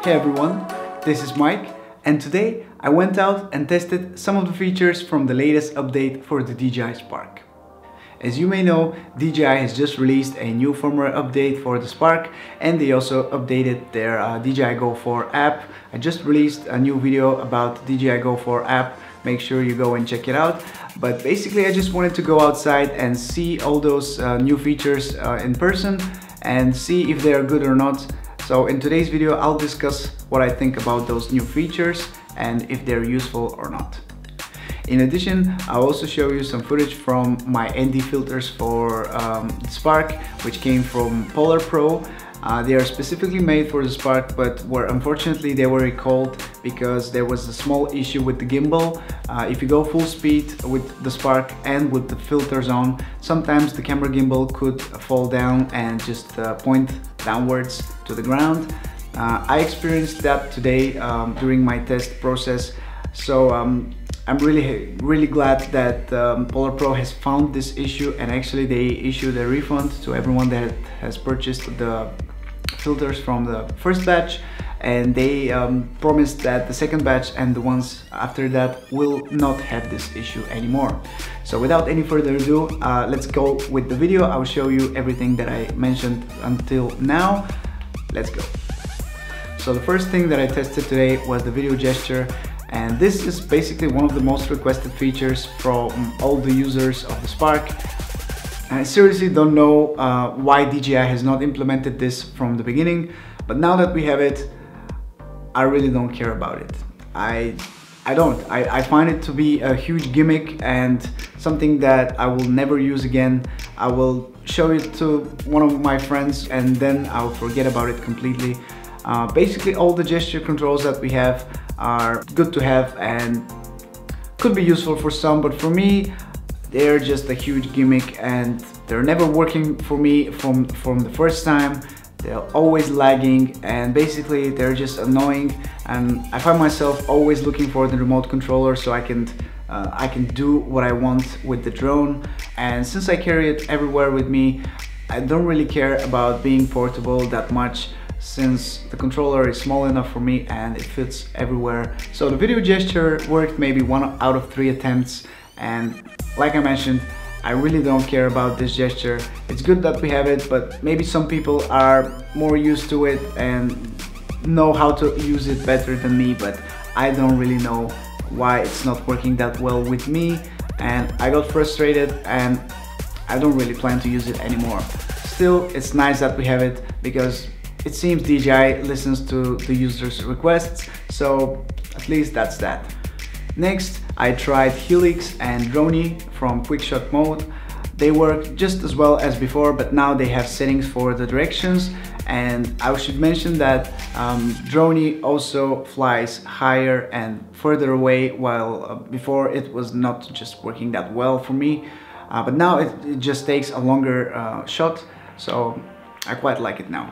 Hey everyone, this is Mike, and today I went out and tested some of the features from the latest update for the DJI Spark. As you may know, DJI has just released a new firmware update for the Spark, and they also updated their DJI Go 4 app. I just released a new video about the DJI Go 4 app. Make sure you go and check it out. But basically I just wanted to go outside and see all those new features in person and see if they are good or not. So in today's video I'll discuss what I think about those new features and if they're useful or not. In addition, I'll also show you some footage from my ND filters for Spark, which came from PolarPro. They are specifically made for the Spark, but unfortunately they were recalled because there was a small issue with the gimbal. If you go full speed with the Spark and with the filters on, sometimes the camera gimbal could fall down and just point downwards to the ground. I experienced that today during my test process, so I'm really glad that PolarPro has found this issue, and actually they issued a refund to everyone that has purchased the filters from the first batch, and they promised that the second batch and the ones after that will not have this issue anymore. So without any further ado, let's go with the video. I'll show you everything that I mentioned until now. Let's go. So the first thing that I tested today was the video gesture, and this is basically one of the most requested features from all the users of the Spark. And I seriously don't know why DJI has not implemented this from the beginning, but now that we have it, I really don't care about it. I find it to be a huge gimmick and something that I will never use again. I will show it to one of my friends and then I'll forget about it completely. Basically all the gesture controls that we have are good to have and could be useful for some, but for me they're just a huge gimmick and they're never working for me from the first time. They're always lagging and basically they're just annoying, and I find myself always looking for the remote controller so I can do what I want with the drone. And since I carry it everywhere with me, I don't really care about being portable that much, since the controller is small enough for me and it fits everywhere. So the video gesture worked maybe 1 out of 3 attempts, and like I mentioned, I really don't care about this gesture. It's good that we have it, but maybe some people are more used to it and know how to use it better than me, but I don't really know why it's not working that well with me, and I got frustrated and I don't really plan to use it anymore. Still, it's nice that we have it because it seems DJI listens to the users' requests, so at least that's that. Next, I tried Helix and Drone from Quickshot mode. They work just as well as before, but now they have settings for the directions, and I should mention that Drone also flies higher and further away, while before it was not just working that well for me, but now it just takes a longer shot, so I quite like it now.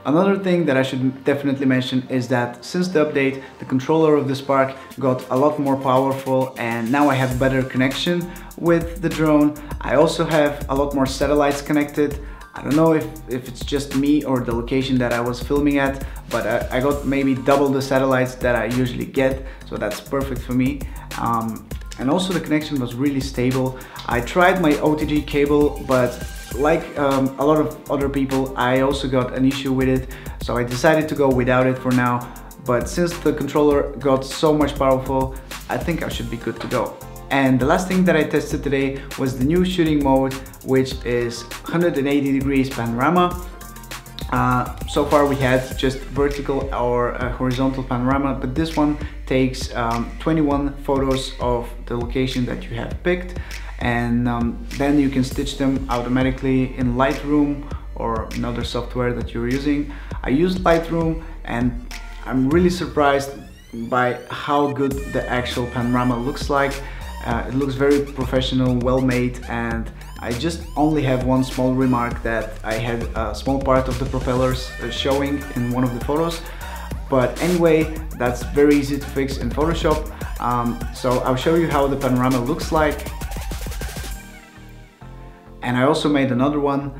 Another thing that I should definitely mention is that since the update, the controller of the Spark got a lot more powerful, and now I have better connection with the drone. I also have a lot more satellites connected. I don't know if it's just me or the location that I was filming at, but I got maybe double the satellites that I usually get, so that's perfect for me. And also the connection was really stable. I tried my OTG cable, but like a lot of other people, I also got an issue with it, so I decided to go without it for now. But since the controller got so much powerful, I think I should be good to go. And the last thing that I tested today was the new shooting mode, which is 180 degrees panorama. So far we had just vertical or horizontal panorama, but this one takes 21 photos of the location that you have picked, and then you can stitch them automatically in Lightroom or another software that you're using. I used Lightroom and I'm really surprised by how good the actual panorama looks like. It looks very professional, well made, and I just only have one small remark, that I had a small part of the propellers showing in one of the photos. But anyway, that's very easy to fix in Photoshop. So I'll show you how the panorama looks like. And I also made another one.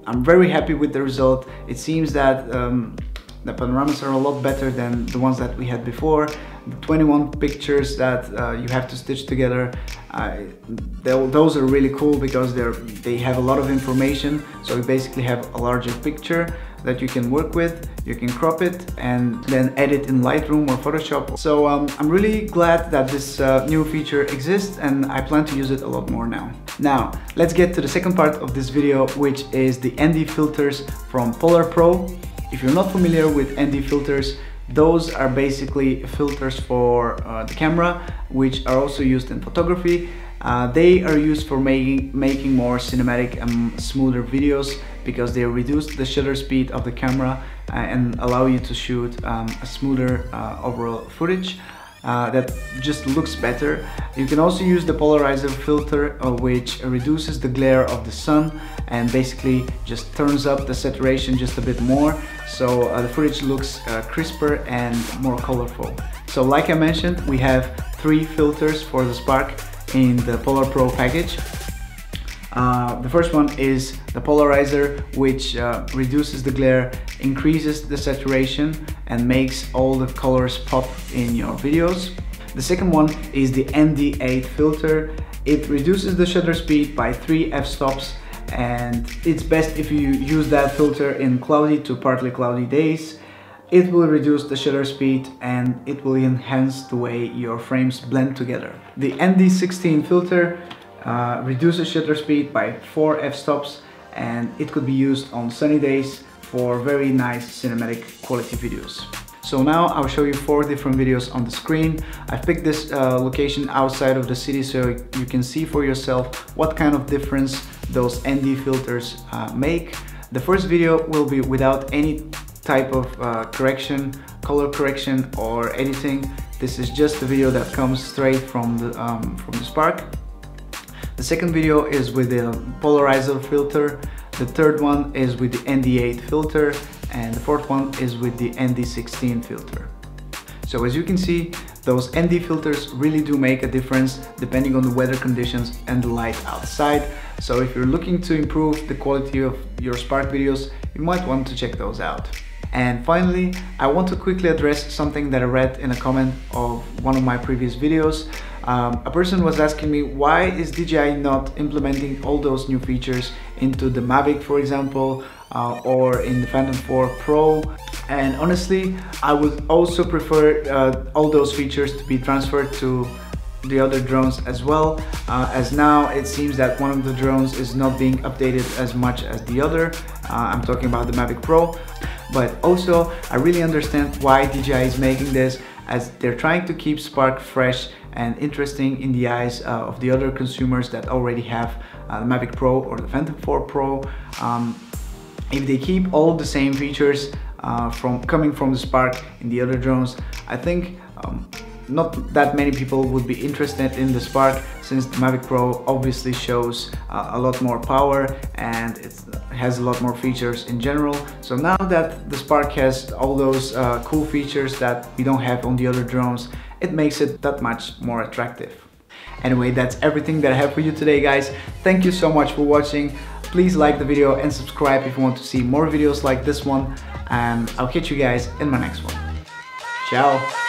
I'm very happy with the result. It seems that the panoramas are a lot better than the ones that we had before. The 21 pictures that you have to stitch together, those are really cool because they have a lot of information. So you basically have a larger picture that you can work with. You can crop it and then edit in Lightroom or Photoshop. So I'm really glad that this new feature exists, and I plan to use it a lot more now. Now, let's get to the second part of this video, which is the ND filters from PolarPro. If you're not familiar with ND filters, those are basically filters for the camera, which are also used in photography. They are used for making more cinematic and smoother videos because they reduce the shutter speed of the camera and allow you to shoot a smoother overall footage that just looks better. You can also use the polarizer filter, which reduces the glare of the sun and basically just turns up the saturation just a bit more, so the footage looks crisper and more colorful. So like I mentioned, we have 3 filters for the spark in the PolarPro package. The first one is the polarizer, which reduces the glare, increases the saturation and makes all the colors pop in your videos. The second one is the ND8 filter. It reduces the shutter speed by 3 f-stops, and it's best if you use that filter in cloudy to partly cloudy days. It will reduce the shutter speed and it will enhance the way your frames blend together. The ND16 filter reduces shutter speed by 4 f-stops, and it could be used on sunny days for very nice cinematic quality videos. So now I'll show you 4 different videos on the screen. I've picked this location outside of the city so you can see for yourself what kind of difference those ND filters make. The first video will be without any type of correction, color correction or editing. This is just a video that comes straight from the Spark. The second video is with the polarizer filter. The third one is with the ND8 filter, and the fourth one is with the ND16 filter. So as you can see, those ND filters really do make a difference depending on the weather conditions and the light outside. So if you're looking to improve the quality of your Spark videos, you might want to check those out. And finally, I want to quickly address something that I read in a comment of one of my previous videos. A person was asking me, why is DJI not implementing all those new features into the Mavic, for example, or in the Phantom 4 Pro? And honestly, I would also prefer all those features to be transferred to the other drones as well, as now it seems that one of the drones is not being updated as much as the other. I'm talking about the Mavic Pro. But also, I really understand why DJI is making this, as they're trying to keep Spark fresh and interesting in the eyes of the other consumers that already have the Mavic Pro or the Phantom 4 Pro. If they keep all the same features coming from the Spark in the other drones, I think not that many people would be interested in the Spark, since the Mavic Pro obviously shows a lot more power and it has a lot more features in general. So now that the Spark has all those cool features that we don't have on the other drones, it makes it that much more attractive. Anyway, that's everything that I have for you today, guys. Thank you so much for watching. Please like the video and subscribe if you want to see more videos like this one, and I'll catch you guys in my next one. Ciao!